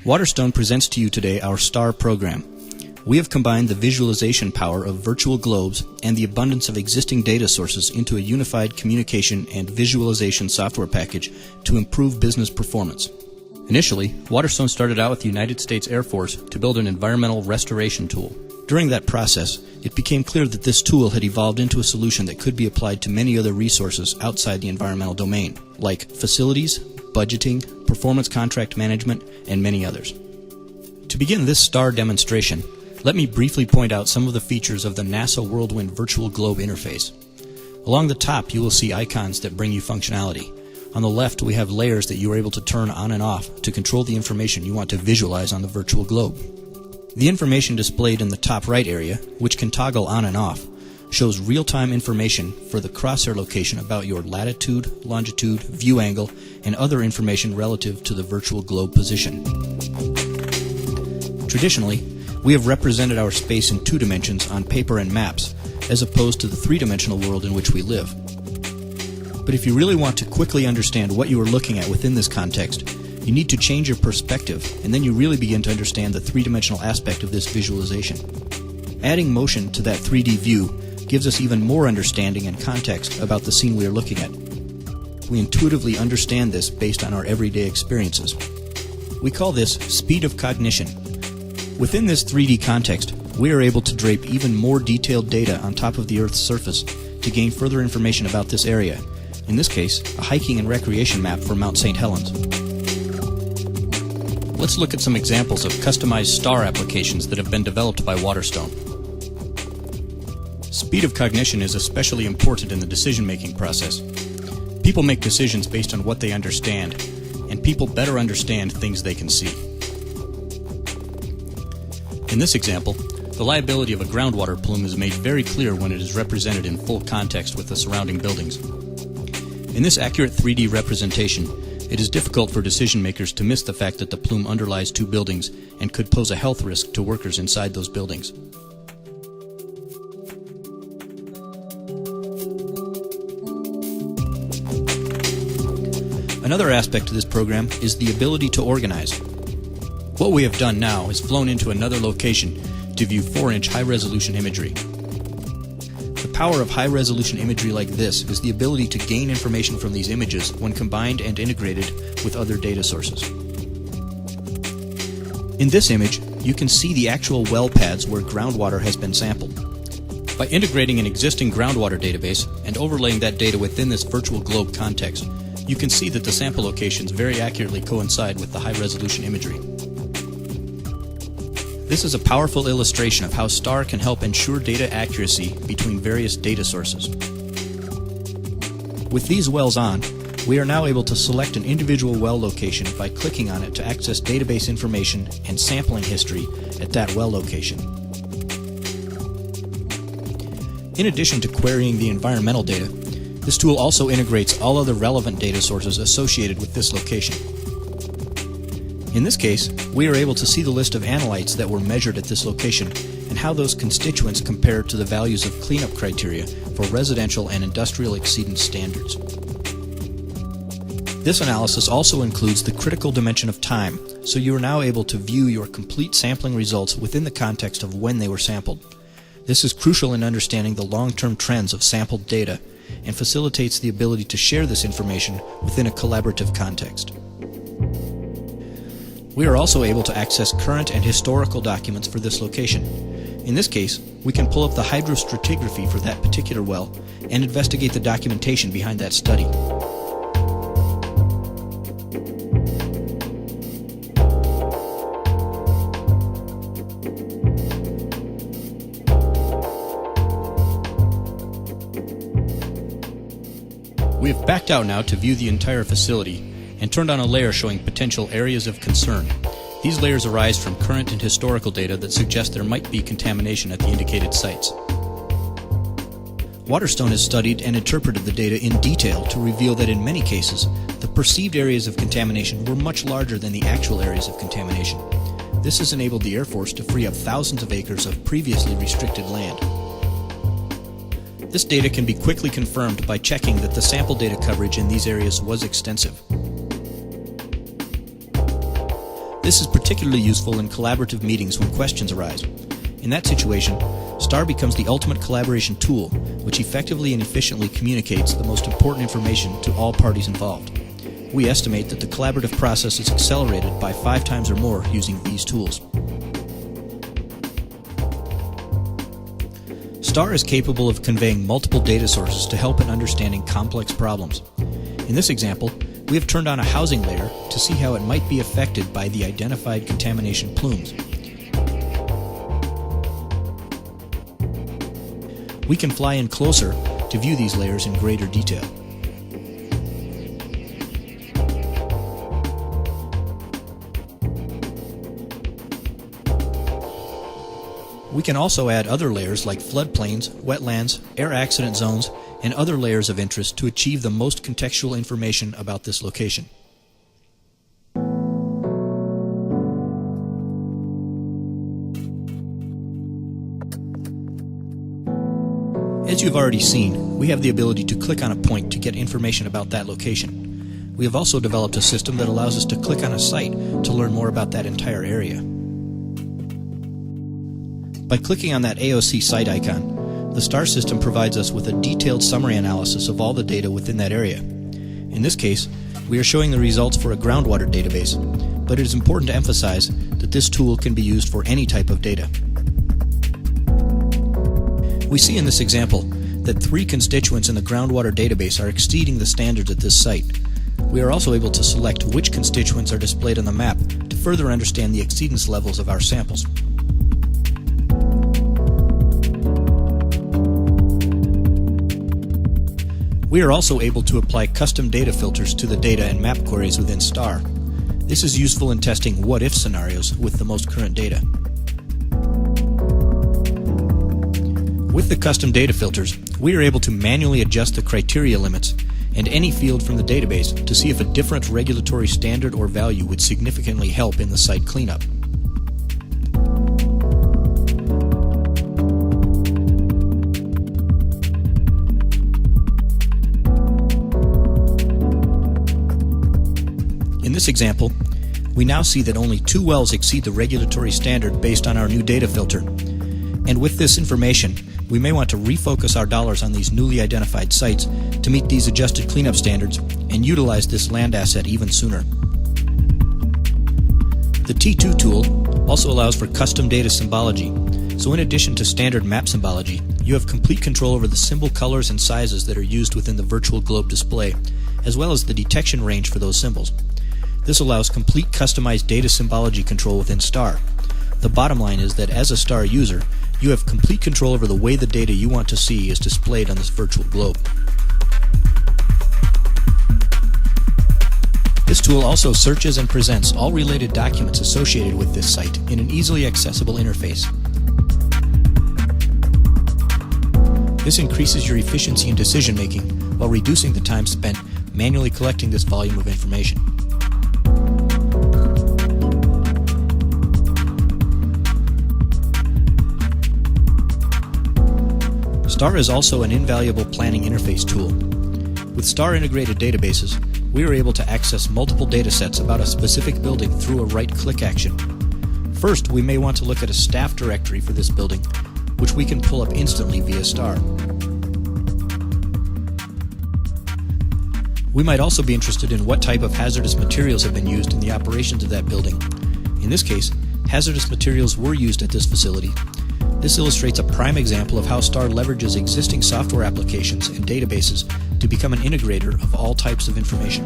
Waterstone presents to you today our STAR program. We have combined the visualization power of virtual globes and the abundance of existing data sources into a unified communication and visualization software package to improve business performance. Initially, Waterstone started out with the United States Air Force to build an environmental restoration tool. During that process, it became clear that this tool had evolved into a solution that could be applied to many other resources outside the environmental domain, like facilities, budgeting, performance contract management, and many others. To begin this STAR demonstration, let me briefly point out some of the features of the NASA Whirlwind Virtual Globe interface. Along the top, you will see icons that bring you functionality. On the left, we have layers that you are able to turn on and off to control the information you want to visualize on the virtual globe. The information displayed in the top right area, which can toggle on and off, shows real-time information for the crosshair location about your latitude, longitude, view angle, and other information relative to the virtual globe position. Traditionally, we have represented our space in 2 dimensions on paper and maps, as opposed to the 3-dimensional world in which we live. But if you really want to quickly understand what you are looking at within this context, you need to change your perspective, and then you really begin to understand the 3-dimensional aspect of this visualization. Adding motion to that 3D view gives us even more understanding and context about the scene we are looking at. We intuitively understand this based on our everyday experiences. We call this speed of cognition. Within this 3D context, we are able to drape even more detailed data on top of the Earth's surface to gain further information about this area, in this case, a hiking and recreation map for Mount St. Helens. Let's look at some examples of customized STAR applications that have been developed by Waterstone. Speed of cognition is especially important in the decision-making process. People make decisions based on what they understand, and people better understand things they can see. In this example, the liability of a groundwater plume is made very clear when it is represented in full context with the surrounding buildings. In this accurate 3D representation, it is difficult for decision makers to miss the fact that the plume underlies 2 buildings and could pose a health risk to workers inside those buildings. Another aspect of this program is the ability to organize. What we have done now is flown into another location to view 4-inch high-resolution imagery. The power of high-resolution imagery like this is the ability to gain information from these images when combined and integrated with other data sources. In this image, you can see the actual well pads where groundwater has been sampled. By integrating an existing groundwater database and overlaying that data within this virtual globe context, you can see that the sample locations very accurately coincide with the high-resolution imagery. This is a powerful illustration of how STAR can help ensure data accuracy between various data sources. With these wells on, we are now able to select an individual well location by clicking on it to access database information and sampling history at that well location. In addition to querying the environmental data, this tool also integrates all other relevant data sources associated with this location. In this case, we are able to see the list of analytes that were measured at this location and how those constituents compare to the values of cleanup criteria for residential and industrial exceedance standards. This analysis also includes the critical dimension of time, so you are now able to view your complete sampling results within the context of when they were sampled. This is crucial in understanding the long-term trends of sampled data and facilitates the ability to share this information within a collaborative context. We are also able to access current and historical documents for this location. In this case, we can pull up the hydrostratigraphy for that particular well and investigate the documentation behind that study. We have backed out now to view the entire facility and turned on a layer showing potential areas of concern. These layers arise from current and historical data that suggest there might be contamination at the indicated sites. Waterstone has studied and interpreted the data in detail to reveal that in many cases, the perceived areas of contamination were much larger than the actual areas of contamination. This has enabled the Air Force to free up thousands of acres of previously restricted land. This data can be quickly confirmed by checking that the sample data coverage in these areas was extensive. This is particularly useful in collaborative meetings when questions arise. In that situation, STAR becomes the ultimate collaboration tool, which effectively and efficiently communicates the most important information to all parties involved. We estimate that the collaborative process is accelerated by 5 times or more using these tools. STAR is capable of conveying multiple data sources to help in understanding complex problems. In this example, we have turned on a housing layer to see how it might be affected by the identified contamination plumes. We can fly in closer to view these layers in greater detail. We can also add other layers like floodplains, wetlands, air accident zones, and other layers of interest to achieve the most contextual information about this location. As you've already seen, we have the ability to click on a point to get information about that location. We have also developed a system that allows us to click on a site to learn more about that entire area. By clicking on that AOC site icon, the STAR system provides us with a detailed summary analysis of all the data within that area. In this case, we are showing the results for a groundwater database, but it is important to emphasize that this tool can be used for any type of data. We see in this example that 3 constituents in the groundwater database are exceeding the standards at this site. We are also able to select which constituents are displayed on the map to further understand the exceedance levels of our samples. We are also able to apply custom data filters to the data and map queries within STAR. This is useful in testing what-if scenarios with the most current data. With the custom data filters, we are able to manually adjust the criteria limits and any field from the database to see if a different regulatory standard or value would significantly help in the site cleanup. In this example, we now see that only 2 wells exceed the regulatory standard based on our new data filter. And with this information, we may want to refocus our dollars on these newly identified sites to meet these adjusted cleanup standards and utilize this land asset even sooner. The T2 tool also allows for custom data symbology, so in addition to standard map symbology, you have complete control over the symbol colors and sizes that are used within the virtual globe display, as well as the detection range for those symbols. This allows complete customized data symbology control within STAR. The bottom line is that as a STAR user, you have complete control over the way the data you want to see is displayed on this virtual globe. This tool also searches and presents all related documents associated with this site in an easily accessible interface. This increases your efficiency in decision making while reducing the time spent manually collecting this volume of information. STAR is also an invaluable planning interface tool. With STAR integrated databases, we are able to access multiple datasets about a specific building through a right-click action. First, we may want to look at a staff directory for this building, which we can pull up instantly via STAR. We might also be interested in what type of hazardous materials have been used in the operations of that building. In this case, hazardous materials were used at this facility. This illustrates a prime example of how STAR leverages existing software applications and databases to become an integrator of all types of information.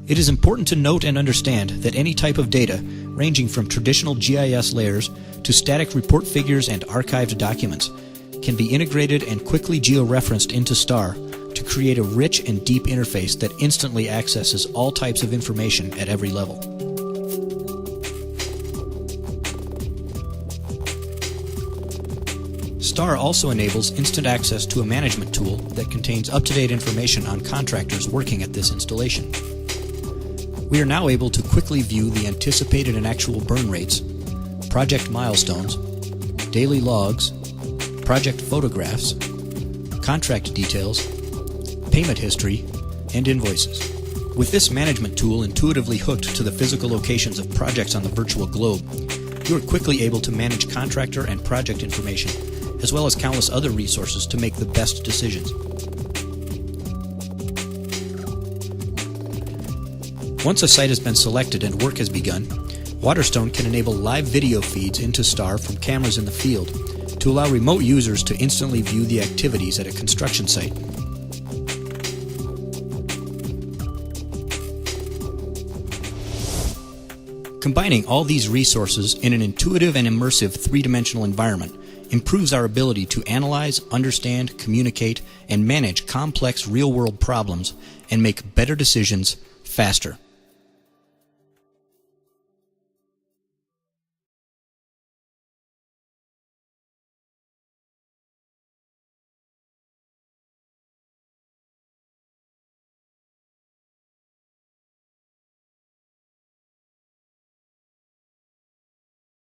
It is important to note and understand that any type of data, ranging from traditional GIS layers to static report figures and archived documents, can be integrated and quickly geo-referenced into STAR to create a rich and deep interface that instantly accesses all types of information at every level. STAR also enables instant access to a management tool that contains up-to-date information on contractors working at this installation. We are now able to quickly view the anticipated and actual burn rates, project milestones, daily logs, project photographs, contract details, payment history, and invoices. With this management tool intuitively hooked to the physical locations of projects on the virtual globe, you are quickly able to manage contractor and project information, as well as countless other resources to make the best decisions. Once a site has been selected and work has begun, Waterstone can enable live video feeds into STAR from cameras in the field to allow remote users to instantly view the activities at a construction site. Combining all these resources in an intuitive and immersive three-dimensional environment improves our ability to analyze, understand, communicate, and manage complex real-world problems and make better decisions faster.